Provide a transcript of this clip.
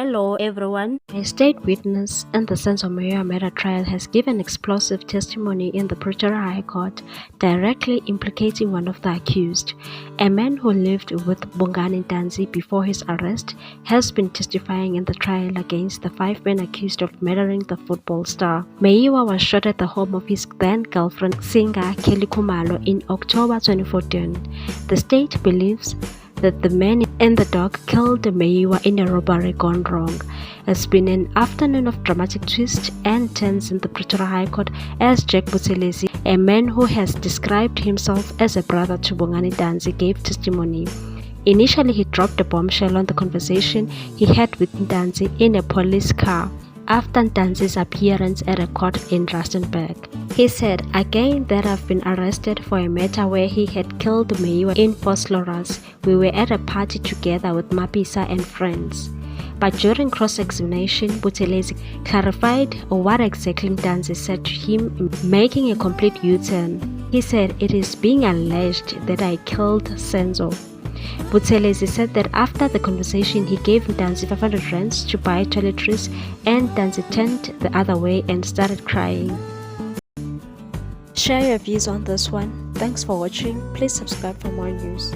Hello everyone. A state witness in the Senzo Meyiwa murder trial has given explosive testimony in the Pretoria High Court, directly implicating one of the accused. A man who lived with Bongani Ntanzi before his arrest has been testifying in the trial against the 5 men accused of murdering the football star. Meyiwa was shot at the home of his then-girlfriend Singa Kelly Khumalo in October 2014. The state believes that the man and the dog killed Meyiwa in a robbery gone wrong. It's been an afternoon of dramatic twists and turns in the Pretoria High Court as Jack Buthelezi, a man who has described himself as a brother to Bongani Ntanzi, gave testimony. Initially, he dropped a bombshell on the conversation he had with Ntanzi in a police car after Ntanzi's appearance at a court in Rustenburg. He said again that I've been arrested for a matter where he had killed Meyiwa in Vosloorus. We were at a party together with Mapisa and friends. But during cross-examination, Buthelezi clarified what exactly Ntanzi said to him, making a complete U-turn. He said it is being alleged that I killed Senzo. Buthelezi said that after the conversation, he gave Ntanzi 500 rands to buy toiletries, and Ntanzi turned the other way and started crying. Share your views on this one. Thanks for watching. Please subscribe for more news.